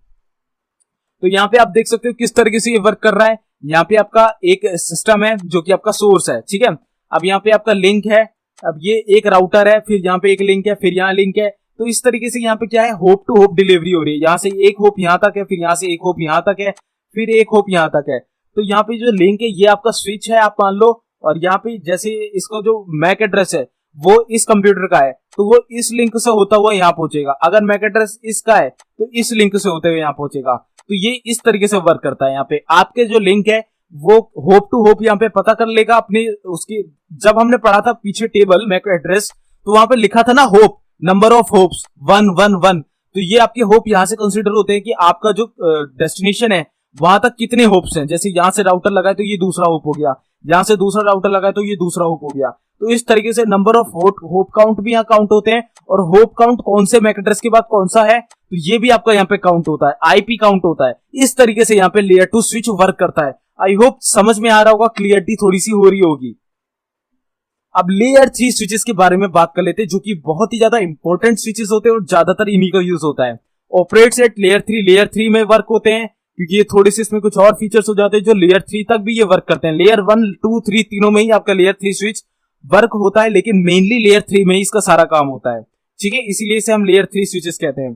तो यहाँ पे आप देख सकते हो किस तरीके से ये वर्क कर रहा है। यहाँ पे आपका एक सिस्टम है जो कि आपका सोर्स है। ठीक है, अब यहाँ पे आपका लिंक है, अब ये एक राउटर है, फिर यहाँ पे एक लिंक है, फिर यहाँ लिंक है। तो इस तरीके से यहाँ पे क्या है, होप टू होप डिलीवरी हो रही है। यहाँ से एक होप यहाँ तक है, फिर यहाँ से एक होप यहाँ तक है, फिर एक होप यहाँ तक है। तो यहाँ पे जो लिंक है ये आपका स्विच है आप मान लो, और यहाँ पे जैसे इसका जो मैक एड्रेस है वो इस कंप्यूटर का है तो वो इस लिंक से होता हुआ यहाँ पहुंचेगा। अगर मैक एड्रेस इसका है तो इस लिंक से होते हुए यहाँ पहुंचेगा। तो ये इस तरीके से वर्क करता है। यहाँ पे आपके जो लिंक है वो होप टू होप यहाँ पे पता कर लेगा अपनी उसकी। जब हमने पढ़ा था पीछे टेबल मैक एड्रेस तो वहां पे लिखा था ना होप, नंबर ऑफ होप्स 111। तो ये आपके होप यहाँ से कंसीडर होते हैं कि आपका जो डेस्टिनेशन है वहां तक कितने होप्स हैं। जैसे यहाँ से राउटर लगाए तो ये दूसरा होप हो गया, यहाँ से दूसरा राउटर लगाए तो ये दूसरा होप हो गया। तो इस तरीके से नंबर ऑफ होप काउंट भी यहाँ काउंट होते हैं, और होप काउंट कौन से मैक एड्रेस के बाद कौन सा है तो ये भी आपका यहाँ पे काउंट होता है, IP काउंट होता है। इस तरीके से यहाँ पे लेयर 2 स्विच वर्क करता है। आई होप समझ में आ रहा होगा, क्लियरिटी थोड़ी सी हो रही होगी। अब लेयर 3 स्विचेस के बारे में बात कर लेते हैं, जो कि बहुत ही ज्यादा इंपॉर्टेंट स्विचेस होते हैं और ज्यादातर इन्हीं का यूज होता है। ऑपरेट्स एट लेयर 3 में वर्क होते हैं, क्योंकि ये थोड़े से इसमें कुछ और फीचर्स हो जाते हैं जो लेयर 3 तक भी ये वर्क करते हैं। लेयर 1, 2, 3 तीनों में ही आपका लेयर 3 स्विच वर्क होता है, लेकिन मेनली लेयर 3 में ही इसका सारा काम होता है। ठीक है, इसीलिए इसे हम लेयर 3 स्विचेस कहते हैं।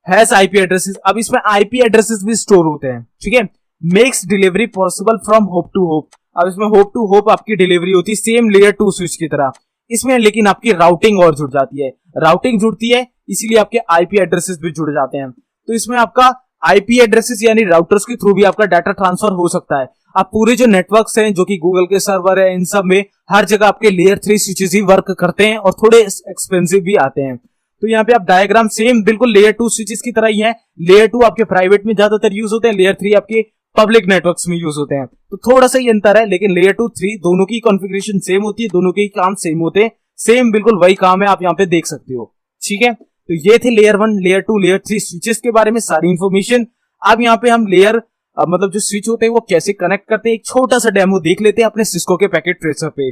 हैज IP एड्रेसेस, अब इसमें IP एड्रेसेस भी स्टोर होते हैं। ठीक है, makes delivery possible from hop to hop. अब इसमें होप टू होप आपकी डिलीवरी होती है सेम लेयर 2 स्विच की तरह। इसमें लेकिन आपकी राउटिंग और जुड़ जाती है, राउटिंग जुड़ती है इसीलिए आपके IP एड्रेसेस भी जुड़ जाते हैं। तो इसमें आपका IP एड्रेसेस यानी राउटर्स के थ्रू भी आपका डाटा ट्रांसफर हो सकता है। आप पूरे जो नेटवर्क्स हैं जो कि गूगल के सर्वर है, इन सब में हर जगह आपके लेयर 3 स्विचेस ही वर्क करते हैं और थोड़े एक्सपेंसिव भी आते हैं। तो यहाँ पे आप डायग्राम सेम बिल्कुल लेयर 2 स्विचेस की तरह ही है। लेयर 2 आपके प्राइवेट में ज्यादातर यूज होते हैं, लेयर 3 आपके पब्लिक नेटवर्क्स में यूज होते हैं। तो थोड़ा सा ही अंतर है, लेकिन लेयर 2, 3 दोनों की कॉन्फ़िगरेशन सेम होती है, दोनों के ही काम सेम होते हैं। सेम बिल्कुल वही काम है, आप यहाँ पे देख सकते हो। ठीक है, तो ये थे लेयर 1, लेयर 2, लेयर 3 स्विचेस के बारे में सारी इंफॉर्मेशन। अब यहाँ पे हम लेयर मतलब जो स्विच होते हैं वो कैसे कनेक्ट करते हैं, एक छोटा सा डेमो देख लेते हैं अपने सिस्को के पैकेट ट्रेसर पे।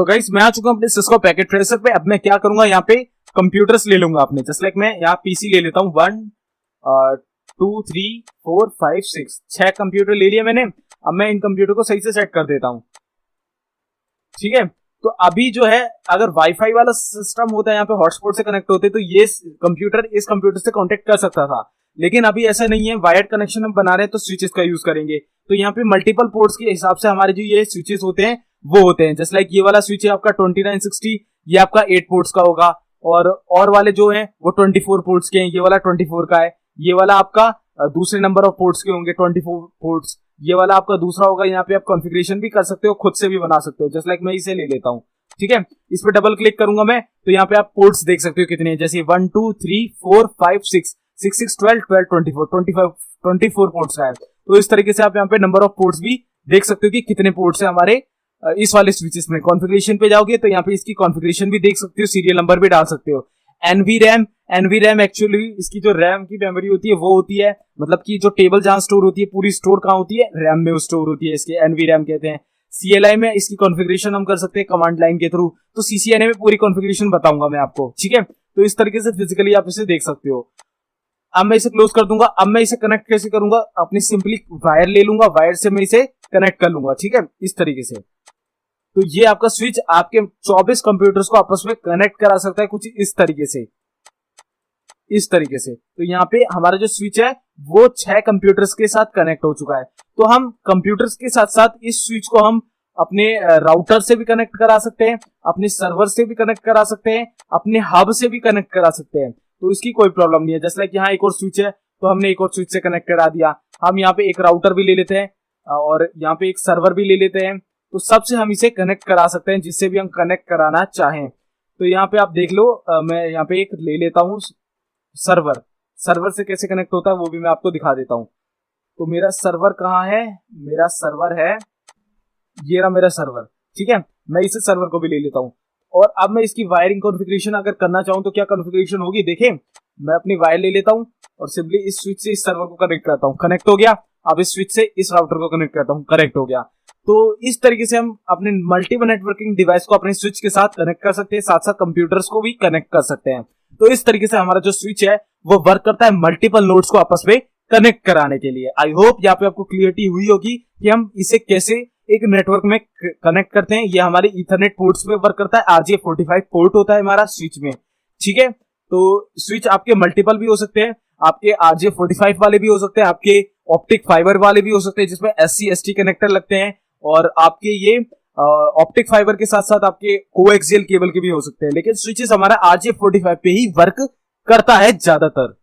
तो गाइस मैं आ चुका हूं अपने सिस्को पैकेट ट्रेसर पे। अब मैं क्या करूंगा, यहाँ पे कंप्यूटर्स ले लूंगा अपने, जस्ट लाइक मैं यहाँ पीसी ले लेता हूँ। 1 2 3 4 5 6 6 कंप्यूटर ले लिए मैंने। अब मैं इन कंप्यूटर को सही से सेट कर देता हूँ, ठीक है। तो अभी जो है अगर वाईफाई वाला सिस्टम होता है, यहाँ पे हॉटस्पॉट से कनेक्ट होते, तो ये कंप्यूटर इस कंप्यूटर से कॉन्टेक्ट कर सकता था, लेकिन अभी ऐसा नहीं है। वायर्ड कनेक्शन हम बना रहे हैं तो स्विचेस का यूज करेंगे। तो यहाँ पे मल्टीपल पोर्ट्स के हिसाब से हमारे जो ये स्विचेस होते हैं वो होते हैं। जस्ट लाइक ये वाला स्विच है आपका 2960, ये आपका 8 पोर्ट्स का होगा, और वाले जो हैं वो 24 पोर्ट्स के हैं। ये वाला 24 का है, ये वाला आपका दूसरे नंबर ऑफ पोर्ट्स के होंगे 24 पोर्ट्स। ये वाला आपका दूसरा होगा। यहाँ पे आप कॉन्फ़िगरेशन भी कर सकते हो, खुद से भी बना सकते हो। जस्ट लाइक मैं इसे ले लेता हूँ, ठीक है। इस पे डबल क्लिक करूंगा मैं, तो यहाँ पे आप पोर्ट्स देख सकते हो कितने हैं, जैसे 1 2 3 4 5 6 6 6 12 12 24 25 24 पोर्ट्स है। तो इस तरीके से आप यहाँ पे नंबर ऑफ पोर्ट्स भी देख सकते हो कि कितने पोर्ट्स है हमारे इस वाले स्विचेस में। कॉन्फ़िगरेशन पे जाओगे तो यहाँ पे इसकी कॉन्फ़िगरेशन भी देख सकते हो, सीरियल नंबर भी डाल सकते हो। NVRAM एक्चुअली इसकी जो रैम की मेमोरी होती है वो होती है, मतलब कि जो टेबल जहां स्टोर होती है, पूरी स्टोर कहां होती है, रैम में स्टोर होती है, इसके NVRAM कहते हैं। CLI में इसकी कॉन्फ़िगरेशन हम कर सकते हैं कमांड लाइन के थ्रू। तो CCNA में पूरी कॉन्फ़िगरेशन बताऊंगा मैं आपको, ठीक है। तो इस तरीके से फिजिकली आप इसे देख सकते हो। अब मैं इसे क्लोज कर दूंगा। अब मैं इसे कनेक्ट कैसे करूंगा, अपनी सिंपली वायर ले लूंगा, वायर से मैं इसे कनेक्ट कर लूंगा, ठीक है, इस तरीके से। तो ये आपका स्विच आपके 24 कंप्यूटर्स को आपस में कनेक्ट करा सकता है, कुछ इस तरीके से, इस तरीके से। तो यहाँ पे हमारा जो स्विच है वो 6 कंप्यूटर्स के साथ कनेक्ट हो चुका है। तो हम कंप्यूटर्स के साथ साथ इस स्विच को हम अपने राउटर से भी कनेक्ट करा सकते हैं, अपने सर्वर से भी कनेक्ट करा सकते हैं, अपने हब से भी कनेक्ट करा सकते हैं। तो इसकी कोई प्रॉब्लम नहीं है। जैसे लाइक यहाँ एक और स्विच है, तो हमने एक और स्विच से कनेक्ट करा दिया। हम यहाँ पे एक राउटर भी ले लेते हैं और यहाँ पे एक सर्वर भी ले लेते हैं। तो सबसे हम इसे कनेक्ट करा सकते हैं, जिससे भी हम कनेक्ट कराना चाहें। तो यहाँ पे आप देख लो, मैं यहाँ पे एक ले लेता हूँ सर्वर। सर्वर से कैसे कनेक्ट होता है वो भी मैं आपको दिखा देता हूँ। तो मेरा सर्वर कहाँ है, मेरा सर्वर है ये रहा मेरा सर्वर, ठीक है। मैं इसे सर्वर को भी ले लेता हूँ। और अब मैं इसकी वायरिंग कॉन्फ़िगरेशन अगर करना चाहूँ तो क्या कॉन्फ़िगरेशन होगी, देखें। मैं अपनी वायर ले लेता हूँ और सिंपली इस स्विच से इस सर्वर को कनेक्ट करता हूँ, कनेक्ट हो गया। अब इस स्विच से इस राउटर को कनेक्ट करता हूँ, कनेक्ट हो गया। तो इस तरीके से हम अपने मल्टीपल नेटवर्किंग डिवाइस को अपने स्विच के साथ कनेक्ट कर सकते हैं, साथ साथ कंप्यूटर्स को भी कनेक्ट कर सकते हैं। तो इस तरीके से हमारा जो स्विच है वो वर्क करता है मल्टीपल नोड्स को आपस में कनेक्ट कराने के लिए। आई होप यहाँ पे आपको क्लियरिटी हुई होगी कि हम इसे कैसे एक नेटवर्क में कनेक्ट करते हैं। ये हमारे इथरनेट पोर्ट्स में वर्क करता है। RJ45 पोर्ट होता है हमारा स्विच में, ठीक है। तो स्विच आपके मल्टीपल भी हो सकते हैं, आपके RJ45 वाले भी हो सकते हैं, आपके ऑप्टिक फाइबर वाले भी हो सकते हैं जिसमें SC/ST कनेक्टर लगते हैं, और आपके ये ऑप्टिक फाइबर के साथ साथ आपके कोएक्सियल केबल के भी हो सकते हैं। लेकिन स्विचेस हमारा RJ45 पे ही वर्क करता है ज्यादातर।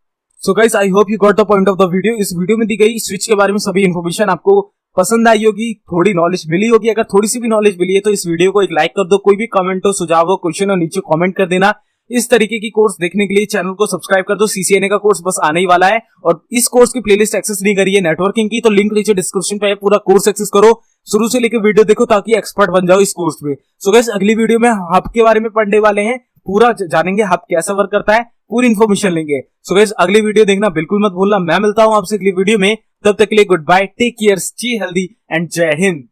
So guys, I hope you got the point of the video. इस वीडियो में दी गई स्विच के बारे में सभी इन्फॉर्मेशन आपको पसंद आई होगी, थोड़ी नॉलेज मिली होगी। अगर थोड़ी सी भी नॉलेज मिली है तो इस वीडियो को एक लाइक कर दो। कोई भी कमेंट हो, सुझाव हो, क्वेश्चन हो, नीचे कमेंट कर देना। इस तरीके की कोर्स देखने के लिए चैनल को सब्सक्राइब कर दो। CCNA का कोर्स बस आने ही वाला है, और इस कोर्स की प्लेलिस्ट एक्सेस नहीं करी है नेटवर्किंग की, तो लिंक नीचे डिस्क्रिप्शन पे है, पूरा कोर्स एक्सेस करो, शुरू से लेकर वीडियो देखो ताकि एक्सपर्ट बन जाओ इस कोर्स में। सो गाइस, अगली वीडियो में हब के बारे में पढ़ने वाले हैं, पूरा जानेंगे हब कैसा वर्क करता है, पूरी इन्फॉर्मेशन लेंगे। सो गाइस, अगली वीडियो देखना बिल्कुल मत भूलना। मैं मिलता हूं आपसे अगली वीडियो में, तब तक के लिए goodbye, take care, stay healthy and जय हिंद।